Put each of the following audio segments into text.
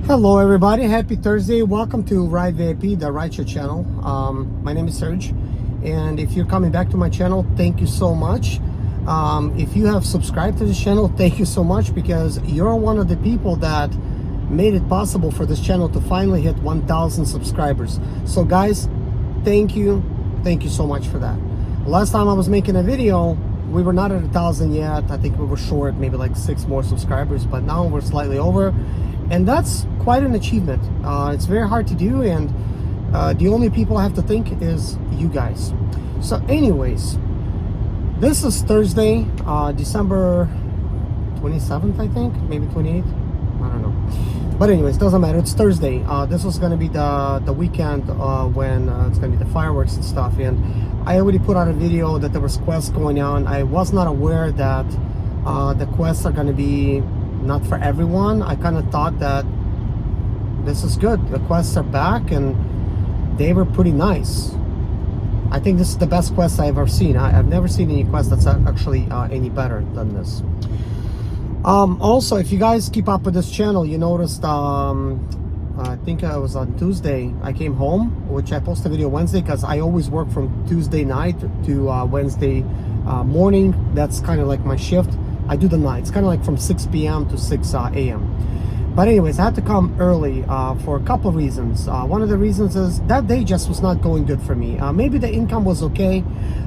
Hello everybody, happy Thursday. Welcome to Ride VIP, the rideshare channel. My name is Serge, and if you're coming back to my channel, thank you so much. If you have subscribed to this channel, thank you so much, because you're one of the people that made it possible for this channel to finally hit 1,000 subscribers. So guys, thank you so much for that. Last time I was making a video, we were not at 1,000 yet. I think we were short maybe like 6 more subscribers, but now we're slightly over. And that's quite an achievement. It's very hard to do, and the only people I have to thank is you guys. So anyways, this is Thursday, December 27th, I think, maybe 28th, I don't know. But anyways, doesn't matter, it's Thursday. This was gonna be the weekend when it's gonna be the fireworks and stuff, and I already put out a video that there was quests going on. I was not aware that the quests are gonna be not for everyone. I kind of thought that this is good. The quests are back and they were pretty nice. I think this is the best quest I've ever seen. I've never seen any quest that's actually any better than this. Also, if you guys keep up with this channel, you noticed I think it was on Tuesday I came home, which I posted a video Wednesday because I always work from Tuesday night to Wednesday morning. That's kind of like my shift. I do the night. It's kind of like from 6 p.m. to 6 a.m. But anyways, I had to come early for a couple of reasons. One of the reasons is that day just was not going good for me. Maybe the income was okay,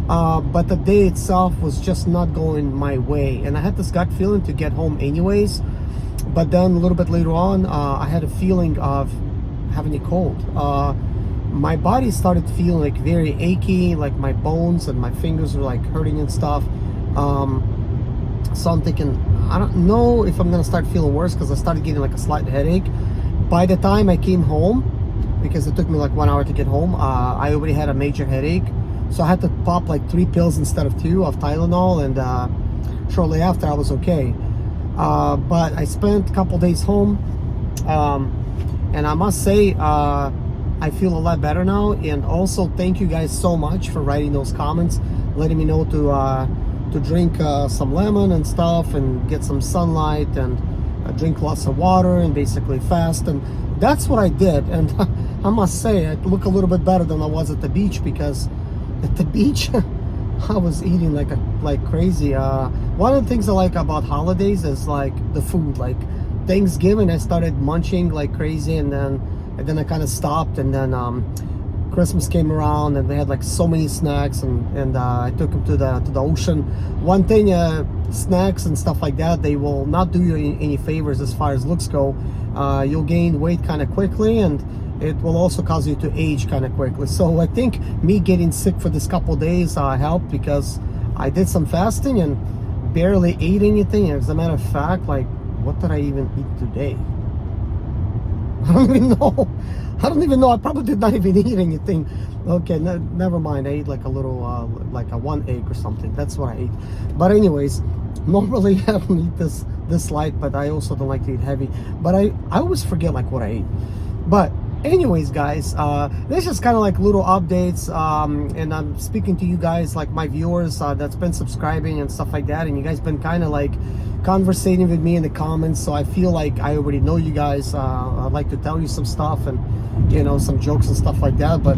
but the day itself was just not going my way. And I had this gut feeling to get home anyways. But then a little bit later on, I had a feeling of having a cold. My body started feeling like very achy, like my bones and my fingers were like hurting and stuff. So I'm thinking, I don't know if I'm gonna start feeling worse, because I started getting like a slight headache. By the time I came home, because it took me like 1 hour to get home, I already had a major headache. So I had to pop like 3 pills instead of 2 of Tylenol, and shortly after I was okay. But I spent a couple days home, and I must say I feel a lot better now. And also thank you guys so much for writing those comments, letting me know to drink some lemon and stuff, and get some sunlight, and drink lots of water, and basically fast. And that's what I did. And I must say I look a little bit better than I was at the beach, because at the beach I was eating like crazy. One of the things I like about holidays is like the food. Like Thanksgiving, I started munching like crazy, and then I kind of stopped, and then Christmas came around, and they had like so many snacks, and I took them to the ocean. One thing, snacks and stuff like that, they will not do you any favors as far as looks go. You'll gain weight kind of quickly, and it will also cause you to age kind of quickly. So I think me getting sick for this couple days helped, because I did some fasting and barely ate anything. As a matter of fact, like, what did I even eat today? I don't even know. I probably did not even eat anything. Okay, never mind. I ate like a little, like a 1 egg or something. That's what I ate. But anyways, normally I don't eat this light, but I also don't like to eat heavy. But I always forget like what I ate. But anyways, guys, this is kind of like little updates, and I'm speaking to you guys, like my viewers that's been subscribing and stuff like that, and you guys been kind of like conversating with me in the comments, so I feel like I already know you guys. I'd like to tell you some stuff, and you know, some jokes and stuff like that. But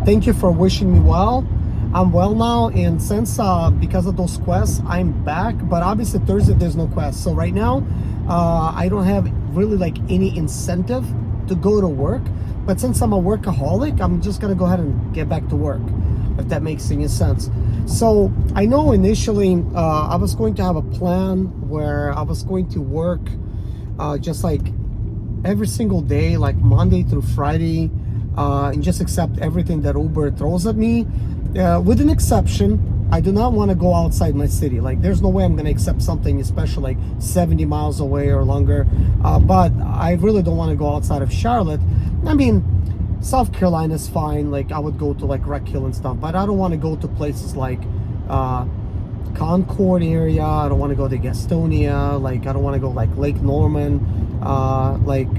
thank you for wishing me well. I'm well now, and since because of those quests, I'm back. But obviously Thursday there's no quest, so right now I don't have really like any incentive to go to work. But since I'm a workaholic, I'm just gonna go ahead and get back to work, if that makes any sense. So I know initially I was going to have a plan where I was going to work just like every single day, like Monday through Friday, and just accept everything that Uber throws at me, with an exception. I do not want to go outside my city. Like, there's no way I'm going to accept something, especially like 70 miles away or longer. But I really don't want to go outside of Charlotte. I mean, South Carolina is fine. Like, I would go to like Rock Hill and stuff, but I don't want to go to places like Concord area. I don't want to go to Gastonia. Like, I don't want to go like Lake Norman, like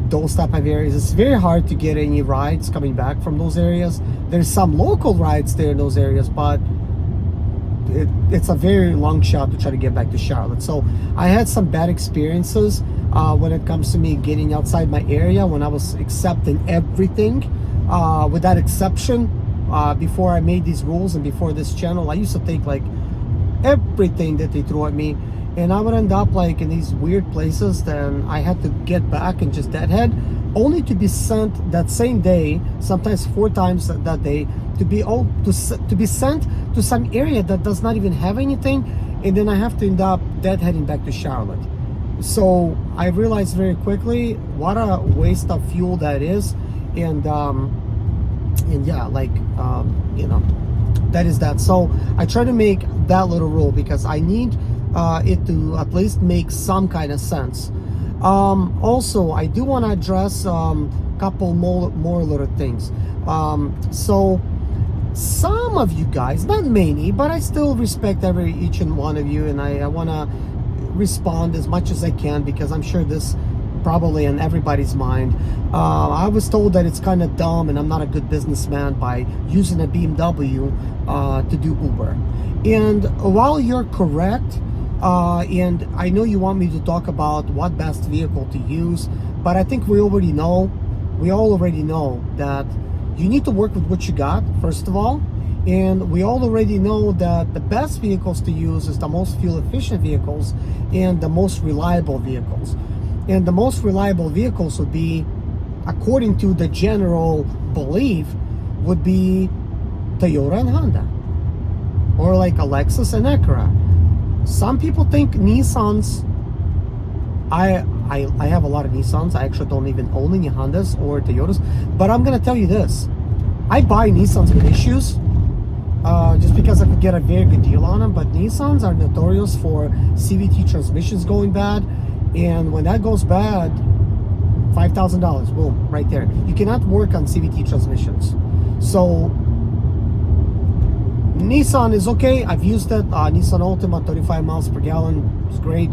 those type of areas. It's very hard to get any rides coming back from those areas. There's some local rides there in those areas, but it's a very long shot to try to get back to Charlotte. So I had some bad experiences when it comes to me getting outside my area, when I was accepting everything with that exception. Before I made these rules and before this channel, I used to take like everything that they threw at me, and I would end up like in these weird places. Then I had to get back and just deadhead, only to be sent that same day, sometimes 4 times that day, to be sent to some area that does not even have anything, and then I have to end up deadheading back to Charlotte. So I realized very quickly what a waste of fuel that is, and yeah, like that is that. So I try to make that little rule because I need it to at least make some kind of sense. Also, I do want to address couple more little things. So some of you guys, not many, but I still respect each and one of you, and I want to respond as much as I can, because I'm sure this probably in everybody's mind. I was told that it's kind of dumb and I'm not a good businessman by using a BMW to do Uber. And while you're correct, and I know you want me to talk about what best vehicle to use, but I think we all already know that you need to work with what you got, first of all. And we all already know that the best vehicles to use is the most fuel efficient vehicles and the most reliable vehicles. And the most reliable vehicles would be, according to the general belief, would be Toyota and Honda, or like a Lexus and Acura. Some people think Nissans. I have a lot of Nissans. I actually don't even own any Hondas or Toyotas. But I'm gonna tell you this: I buy Nissans with issues, just because I could get a very good deal on them. But Nissans are notorious for CVT transmissions going bad, and when that goes bad, $5,000, boom, right there. You cannot work on CVT transmissions. So Nissan is okay. I've used it. Nissan Altima, 35 miles per gallon. It's great.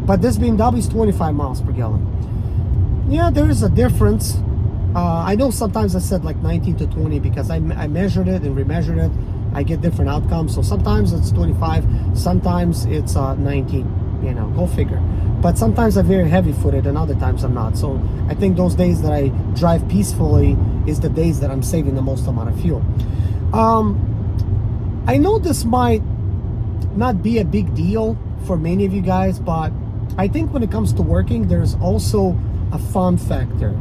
But this BMW is 25 miles per gallon. Yeah, there is a difference. I know sometimes I said like 19 to 20 because I measured it and remeasured it. I get different outcomes. So sometimes it's 25, sometimes it's 19. You know, go figure. But sometimes I'm very heavy-footed and other times I'm not. So I think those days that I drive peacefully is the days that I'm saving the most amount of fuel. I know this might not be a big deal for many of you guys, but I think when it comes to working, there's also a fun factor.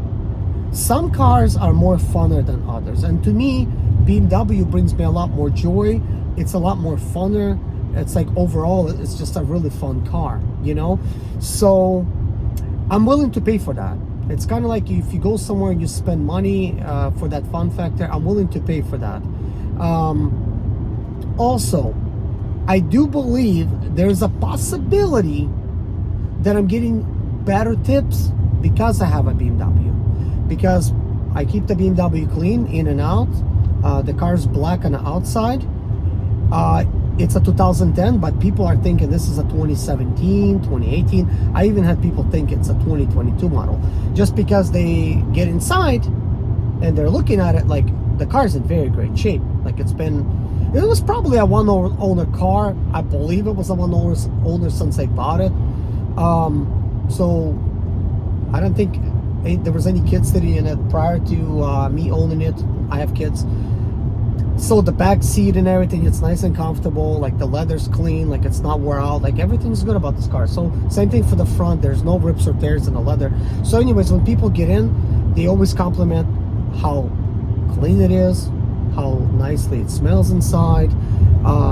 Some cars are more funner than others, and to me, BMW brings me a lot more joy. It's a lot more funner. It's like overall, it's just a really fun car, you know? So I'm willing to pay for that. It's kind of like if you go somewhere and you spend money for that fun factor, I'm willing to pay for that. Also, I do believe there's a possibility that I'm getting better tips because I have a BMW. Because I keep the BMW clean in and out. The car's black on the outside. It's a 2010, but people are thinking this is a 2017, 2018. I even had people think it's a 2022 model. Just because they get inside and they're looking at it like the car's in very great shape. Like it was probably a one-owner car. I believe it was a one-owner since I bought it. So I don't think there was any kids sitting in it prior to me owning it. I have kids. So the back seat and everything, it's nice and comfortable. Like the leather's clean, like it's not wore out. Like everything's good about this car. So same thing for the front. There's no rips or tears in the leather. So anyways, when people get in, they always compliment how clean it is, how nicely it smells inside.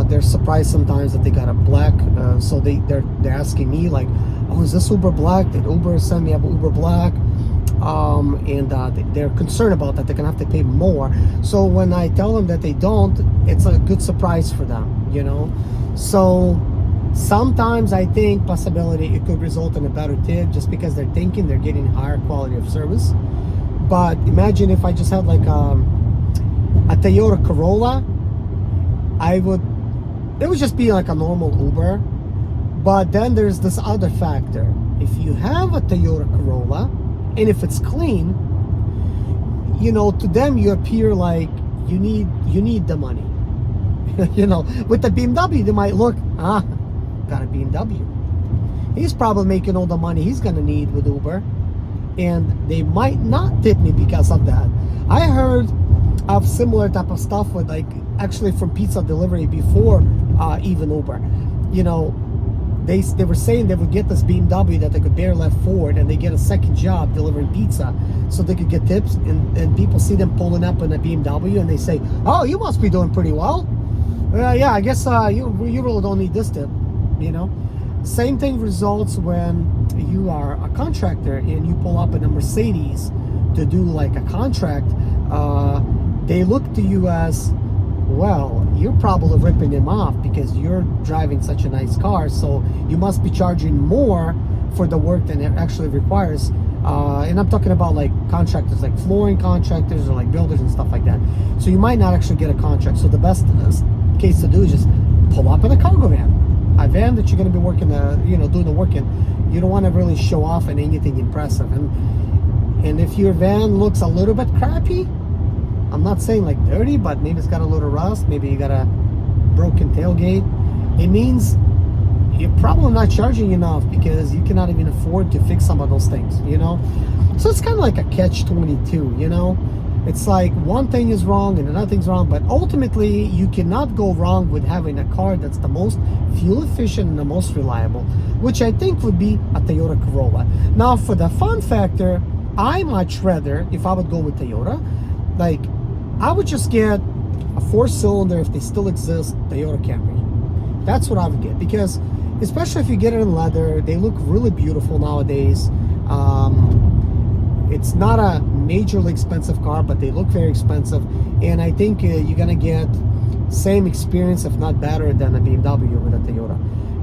They're surprised sometimes that they got a black. So they're asking me like, oh, is this Uber black? Did Uber send me a Uber black? And they're concerned about that. They're gonna have to pay more. So when I tell them that they don't, it's a good surprise for them, you know. So sometimes I think possibility it could result in a better tip just because they're thinking they're getting higher quality of service. But imagine if I just had like a Toyota Corolla, it would just be like a normal Uber. But then there's this other factor. If you have a Toyota Corolla, and if it's clean, you know, to them you appear like you need the money. With the BMW, they might look, got a BMW. He's probably making all the money he's gonna need with Uber, and they might not tip me because of that. I heard of similar type of stuff with, like, actually from pizza delivery before even Uber. They were saying they would get this BMW that they could barely afford, and they get a second job delivering pizza so they could get tips, and people see them pulling up in a BMW and they say, oh, you must be doing pretty well. Yeah, I guess you really don't need this tip. Same thing results when you are a contractor and you pull up in a Mercedes to do like a contract. They look to you as, well, you're probably ripping them off because you're driving such a nice car, so you must be charging more for the work than it actually requires. And I'm talking about like contractors, like flooring contractors or like builders and stuff like that. So you might not actually get a contract. So the best case to do is just pull up in a cargo van, a van that you're going to be working, doing the work in. You don't want to really show off in anything impressive. And if your van looks a little bit crappy, I'm not saying like dirty, but maybe it's got a little rust, maybe you got a broken tailgate, it means you're probably not charging enough because you cannot even afford to fix some of those things, So it's kind of like a catch-22, It's like one thing is wrong and another thing's wrong, but ultimately you cannot go wrong with having a car that's the most fuel efficient and the most reliable, which I think would be a Toyota Corolla. Now, for the fun factor, I much rather, if I would go with Toyota, like, I would just get a 4-cylinder, if they still exist, Toyota Camry. That's what I would get, because especially if you get it in leather, they look really beautiful nowadays. It's not a majorly expensive car, but they look very expensive, and I think you're gonna get same experience, if not better, than a BMW with a Toyota.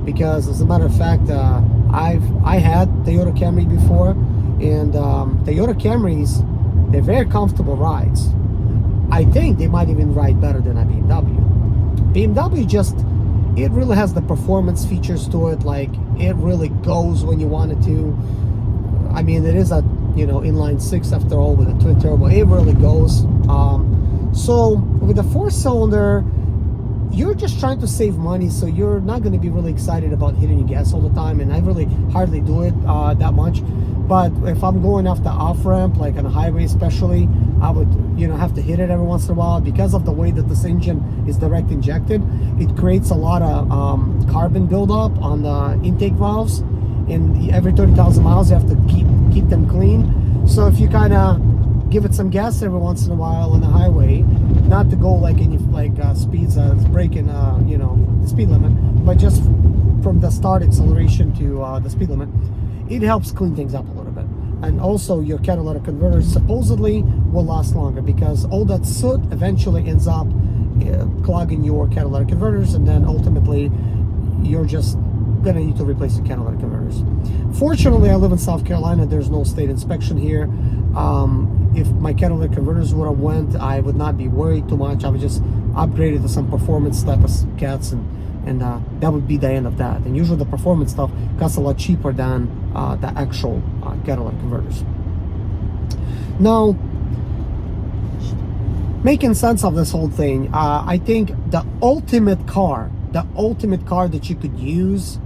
Because as a matter of fact, I had Toyota Camry before, and Toyota Camrys, they're very comfortable rides. I think they might even ride better than a BMW. BMW just, it really has the performance features to it. Like, it really goes when you want it to. I mean, it is a inline six after all with a twin turbo. It really goes. So with a 4-cylinder, you're just trying to save money, so you're not going to be really excited about hitting your gas all the time, and I really hardly do it that much. But if I'm going off the off-ramp, like on a highway especially, I would have to hit it every once in a while. Because of the way that this engine is direct injected, it creates a lot of carbon buildup on the intake valves, and every 30,000 miles you have to keep them clean. So if you kind of give it some gas every once in a while on the highway, not to go like any speeds breaking the speed limit, but just from the start acceleration to the speed limit, it helps clean things up a little bit. And also your catalytic converters supposedly will last longer, because all that soot eventually ends up clogging your catalytic converters, and then ultimately you're just gonna need to replace the catalytic converters. Fortunately, I live in South Carolina. There's no state inspection here. If my catalytic converters would have went, I would not be worried too much. I would just upgrade it to some performance type of cats, and that would be the end of that. And usually the performance stuff costs a lot cheaper than the actual catalytic converters. Now, making sense of this whole thing, I think the ultimate car that you could use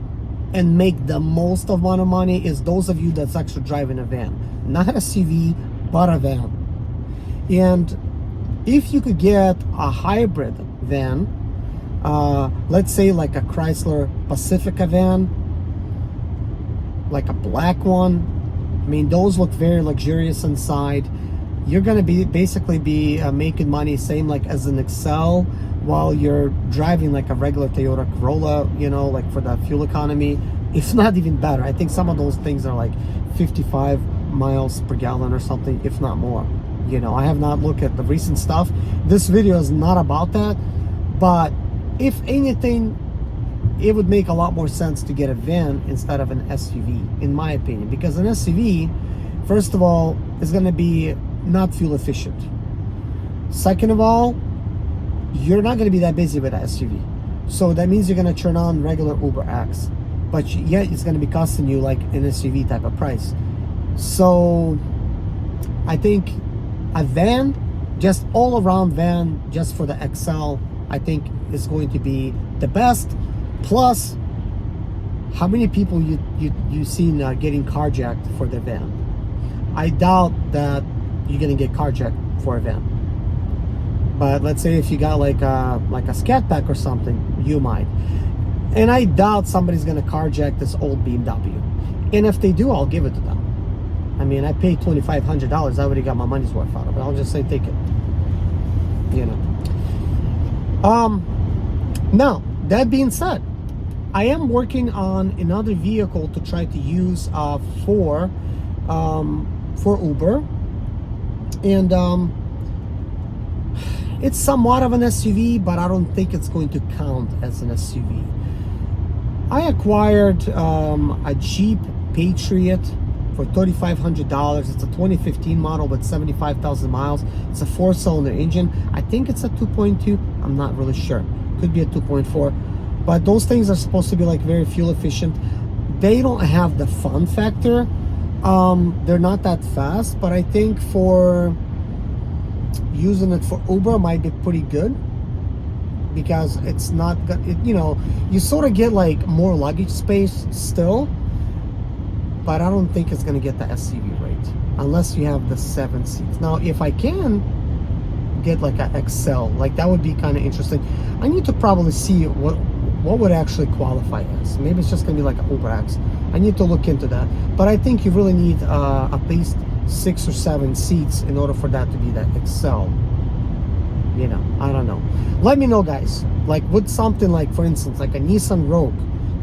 and make the most amount of money is those of you that's actually driving a van, not a SUV, but a van. And if you could get a hybrid van, let's say like a Chrysler Pacifica van, like a black one, I mean, those look very luxurious inside. You're gonna be basically making money same like as an Excel, while you're driving like a regular Toyota Corolla, like for the fuel economy, if not even better. I think some of those things are like 55 miles per gallon or something, if not more. I have not looked at the recent stuff. This video is not about that, but if anything, it would make a lot more sense to get a van instead of an SUV, in my opinion, because an SUV, first of all, is going to be not fuel efficient. Second of all, you're not going to be that busy with an SUV, so that means you're going to turn on regular Uber X, but yet it's going to be costing you like an SUV type of price. So I think a van, just all around van, just for the XL, I think is going to be the best. Plus, how many people you seen getting carjacked for their van? I doubt that you're gonna get carjacked for a van. But let's say if you got like a scat pack or something, you might. And I doubt somebody's gonna carjack this old BMW. And if they do, I'll give it to them. I mean, I paid $2,500. I already got my money's worth out of it. I'll just say take it. You know. Now that being said, I am working on another vehicle to try to use for Uber, and it's somewhat of an SUV, but I don't think it's going to count as an SUV. I acquired a Jeep Patriot for $3,500. It's a 2015 model with 75,000 miles. It's a 4-cylinder engine. I think it's a 2.2. I'm not really sure. Could be a 2.4. But those things are supposed to be like very fuel efficient. They don't have the fun factor. They're not that fast, but I think for using it for Uber might be pretty good, because it's not good. You know, you sort of get like more luggage space still, but I don't think it's going to get the SUV rate unless you have the 7 seats. Now, if I can get like an XL, like that would be kind of interesting. I need to probably see what would actually qualify as. Maybe it's just going to be like an Uber X. I need to look into that. But I think you really need at least 6 or 7 seats in order for that to be that XL. You know, I don't know. Let me know, guys. Like, would something like, for instance, like a Nissan Rogue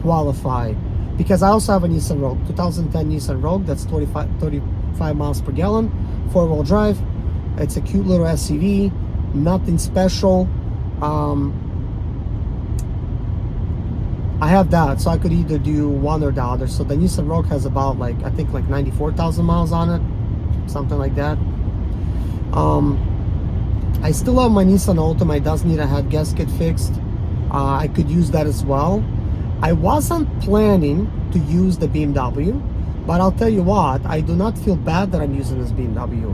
qualify? Because I also have a Nissan Rogue, 2010 Nissan Rogue. That's 35 miles per gallon, 4-wheel drive. It's a cute little SUV, nothing special. I have that, so I could either do one or the other. So the Nissan Rogue has about like, I think like 94,000 miles on it, something like that. I still have my Nissan Altima. It does need a head gasket fixed. I could use that as well. I wasn't planning to use the BMW, but I'll tell you what, I do not feel bad that I'm using this BMW.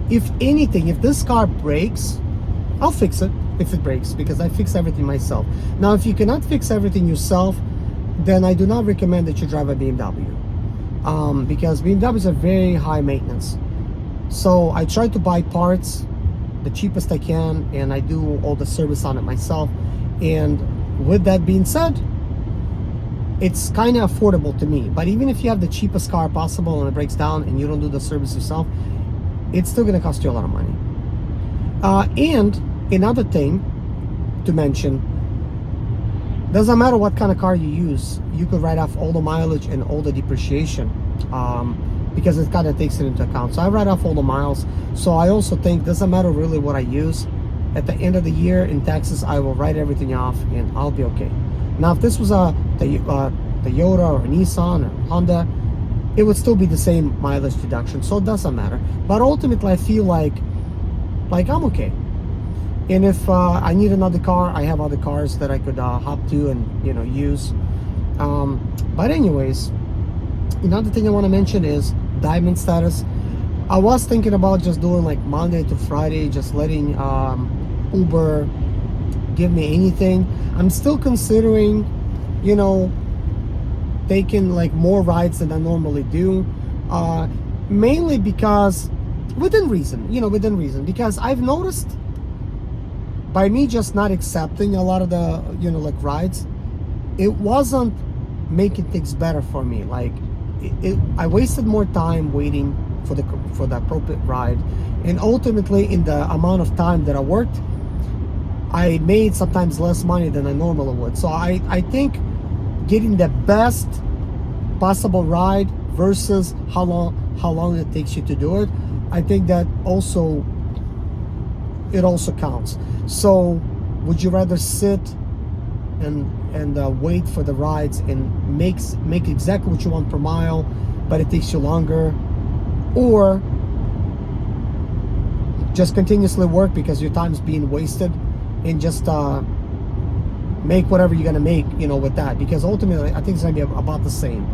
If anything, if this car breaks, I'll fix it if it breaks, because I fix everything myself. Now, if you cannot fix everything yourself, then I do not recommend that you drive a BMW, because BMWs are very high maintenance. So I try to buy parts the cheapest I can, and I do all the service on it myself. And with that being said, it's kind of affordable to me. But even if you have the cheapest car possible and it breaks down and you don't do the service yourself, it's still going to cost you a lot of money. And another thing to mention, doesn't matter what kind of car you use, you could write off all the mileage and all the depreciation, because it kind of takes it into account. So I write off all the miles. So I also think doesn't matter really what I use. At the end of the year in taxes, I will write everything off and I'll be okay. Now, if this was a Toyota or a Nissan or Honda, it would still be the same mileage deduction. So it doesn't matter. But ultimately, I feel like I'm okay. And if I need another car, I have other cars that I could hop to and, you know, use. But anyways, another thing I want to mention is diamond status. I was thinking about just doing like Monday to Friday, just letting Uber give me anything. I'm still considering, you know, taking like more rides than I normally do, mainly because within reason, because I've noticed by me just not accepting a lot of the, you know, like rides, it wasn't making things better for me. Like I wasted more time waiting for the appropriate ride, and ultimately in the amount of time that I worked, I made sometimes less money than I normally would. So I think getting the best possible ride versus how long it takes you to do it, I think that also counts. So would you rather sit and wait for the rides and make exactly what you want per mile, but it takes you longer, or just continuously work because your time's being wasted and just make whatever you're gonna make, you know, with that? Because ultimately I think it's gonna be about the same.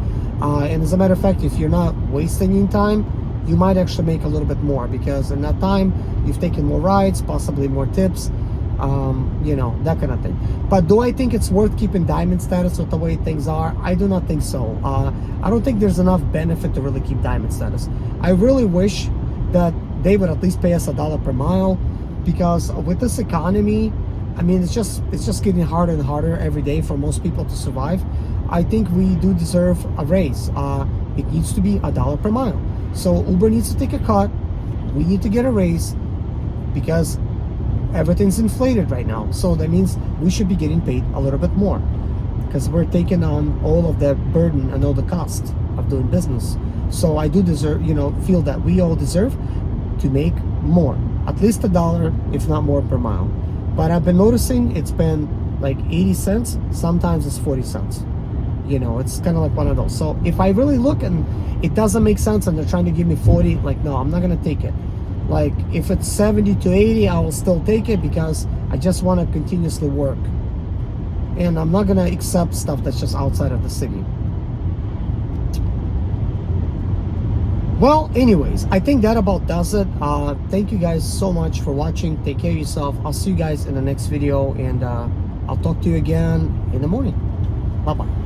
And as a matter of fact, if you're not wasting any time, you might actually make a little bit more, because in that time you've taken more rides, possibly more tips, You know, that kind of thing. But do I think it's worth keeping diamond status with the way things are? I do not think so. I don't think there's enough benefit to really keep diamond status. I really wish that they would at least pay us $1 per mile, because with this economy, I mean, it's just getting harder and harder every day for most people to survive. I think we do deserve a raise. It needs to be $1 per mile. So Uber needs to take a cut. We need to get a raise, because everything's inflated right now. So that means we should be getting paid a little bit more, because we're taking on all of the burden and all the cost of doing business. So I do deserve, you know, feel that we all deserve to make more, at least $1, if not more, per mile. But I've been noticing it's been like 80 cents. Sometimes it's 40 cents. You know, it's kind of like one of those. So if I really look and it doesn't make sense and they're trying to give me 40, like, no, I'm not going to take it. Like, if it's 70 to 80, I will still take it, because I just want to continuously work. And I'm not going to accept stuff that's just outside of the city. Well, anyways, I think that about does it. Thank you guys so much for watching. Take care of yourself. I'll see you guys in the next video, and I'll talk to you again in the morning. Bye-bye.